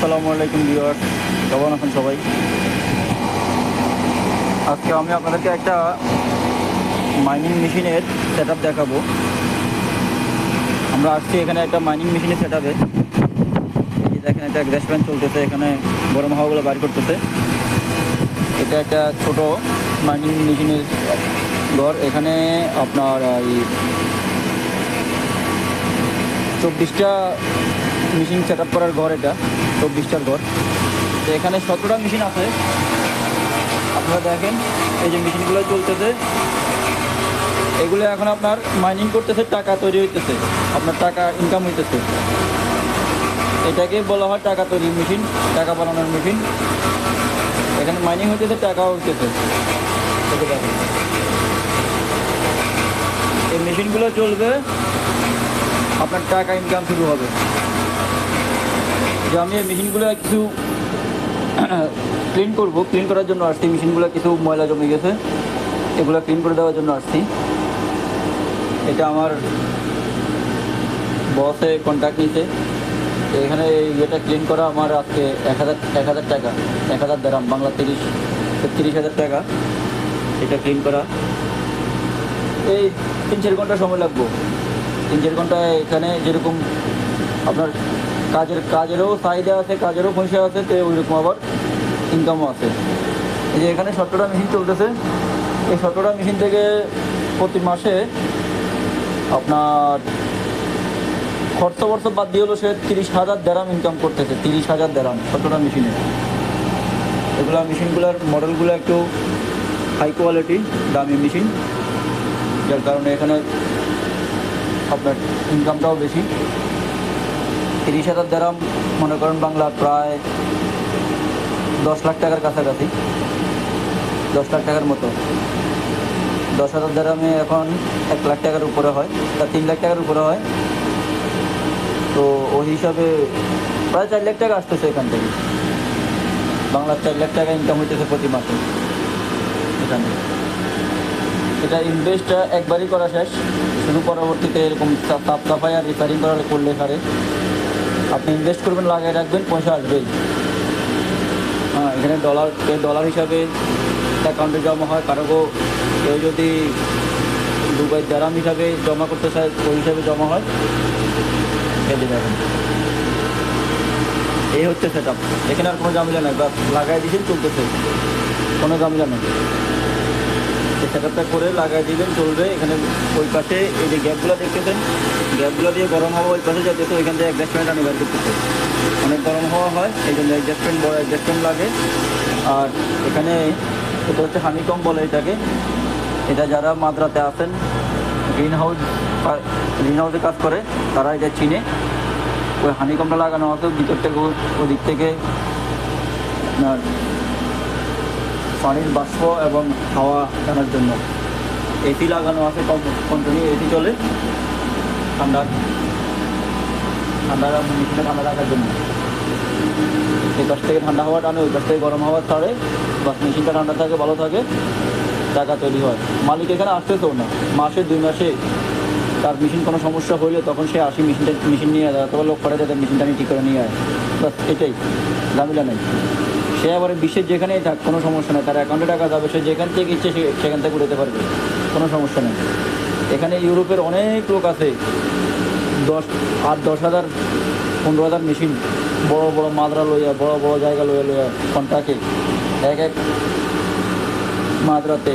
আসসালামু আলাইকুম ভিউয়ার্স, কেমন আছেন সবাই? আজকে আমি আপনাদেরকে একটা মাইনিং মেশিনের সেটআপ দেখাবো। আমরা আসছি এখানে একটা মাইনিং মেশিনের সেটআপে। এই যে দেখেন, একটা গ্যাস ফ্যান চলতেছে, এখানে গরম হাওয়াগুলো বাইর করতেছে। এটা একটা ছোট মাইনিং মেশিনের ঘর। এখানে আপনার এই 24টা মেশিন সেটআপ করার ঘর, এটা 24টার ঘর। তো এখানে 17টা মেশিন আছে। আপনারা দেখেন, এই যে মেশিনগুলো চলতেছে, এগুলো এখন আপনার মাইনিং করতেছে, টাকা তৈরি হইতেছে, আপনার টাকা ইনকাম হইতেছে। এটাকে বলা হয় টাকা তৈরি মেশিন, টাকা বানানোর মেশিন। এখানে মাইনিং হইতেছে, টাকাও হইতেছে। এটা দেখেন, এই মেশিনগুলো চলবে, আপনার টাকা ইনকাম শুরু হবে। যে আমি এই মেশিনগুলো কিছু ক্লিন করব, ক্লিন করার জন্য আসছি। মেশিনগুলো কিছু ময়লা জমে গেছে, এগুলো ক্লিন করে দেওয়ার জন্য আসছি। এটা আমার বসে কন্ট্যাক্ট নিয়েছে। এখানে এটা ক্লিন করা আমার আজকে 1000 টাকা, 1000 দিরহাম, বাংলা 30,000 টাকা এটা ক্লিন করা। এই 3-4 ঘন্টা সময় লাগবে। 3-4 ঘন্টায় এখানে যেরকম আপনার কাজেরও চাহিদা আছে, কাজেরও পয়সা আছে, তো ওইরকম আবার ইনকামও আছে। এই যে এখানে 17টা মেশিন চলতেছে। এই 17টা মেশিন থেকে প্রতি মাসে আপনার খরচ বাদ দিয়ে হলো সে 30,000 দিরহাম ইনকাম করতেছে। 30,000 দিরহাম 17টা মেশিনে। মেশিনগুলোর মডেলগুলো একটু হাই কোয়ালিটি, দামি মেশিন, যার কারণে এখানে আপনার ইনকামটাও বেশি। 30,000 দিরহাম মনে করেন বাংলা প্রায় 10 লাখ টাকার কাছাকাছি, 10 লাখ টাকার মতো। 10,000 দিরহামে এখন 1 লাখ টাকার উপরে হয়, তা 3 লাখ টাকার উপরে হয়। তো ওই হিসাবে প্রায় 4 লাখ টাকা আসতেছে এখান থেকে। বাংলার 4 লাখ টাকা ইনকাম হইতেছে প্রতি মাসে এখানে। এটা ইনভেস্টটা একবারই করা শেষ, শুধু পরবর্তীতে এরকম সাফ সাফাই আর রিপেয়ারিং করলে পারে। আপনি ইনভেস্ট করবেন, লাগাই রাখবেন, পয়সা আসবেই। হ্যাঁ, এখানে ডলার হিসাবে অ্যাকাউন্টে জমা হয়। কেউ যদি দুবাই দিরহাম হিসাবে জমা করতে চায়, ওই হিসাবে জমা হয়। দেখেন, এই হচ্ছে সেটআপ। এখানে আর কোনো ঝামেলা নেই, বাস লাগাই দিয়েছেন, চলতেছে, কোনো ঝামেলা নেই। এই সেটআপটা করে লাগাই দিবেন, চলবে। এখানে ওই পাশে এই যে গ্যাপগুলো দেখতেছেন, গ্যাপগুলো দিয়ে গরম হাওয়া ওই পাশে যাচ্ছে, ওইখান থেকে অ্যাডজাস্টমেন্ট আনি বের করতেছে। অনেক গরম হাওয়া হয়, এই জন্য বড় অ্যাডজাস্টমেন্ট লাগে। আর এখানে এটা হচ্ছে হানিকম বলে এটাকে। এটা যারা মাদ্রাতে আছেন, গ্রিন হাউসে কাজ করে, তারা এটা চিনে। ওই হানিকমটা লাগানো আছে ভিতর থেকে, ওদিক থেকে আপনার পানির বাষ্প এবং হাওয়া টানার জন্য। এসি লাগানো আছে, কন্টিনিউ এসি চলে, ঠান্ডা মেশিনটা ঠান্ডা রাখার জন্য। এই পাশ থেকে ঠান্ডা হাওয়া টানে, ওই পাশ থেকে গরম হাওয়া ছাড়ে, বাস মেশিনটা ঠান্ডা থাকে, ভালো থাকে, টাকা তৈরি হয়। মালিক এখানে আসতেছেও না, মাসে 2 মাসে তার মেশিন কোনো সমস্যা হইলে তখন সে মেশিন নিয়ে যায়, অথবা লোক করে যাদের মেশিনটা নিয়ে ঠিক করে নিয়ে যায়। বাস এটাই, ঝামেলা নেই। সে আবার বিশ্বের যেখানেই থাক, কোনো সমস্যা নেই, তার অ্যাকাউন্টে টাকা যাবে, সে যেখান থেকে ইচ্ছে সেখান থেকে উঠাতে পারবে, কোনো সমস্যা নেই। এখানে ইউরোপের অনেক লোক আছে, 10,000 15,000 মেশিন, বড় বড় মাদ্রা লইয়া, বড় জায়গা লইয়া কন্ট্রাক্টে এক মাদ্রাতে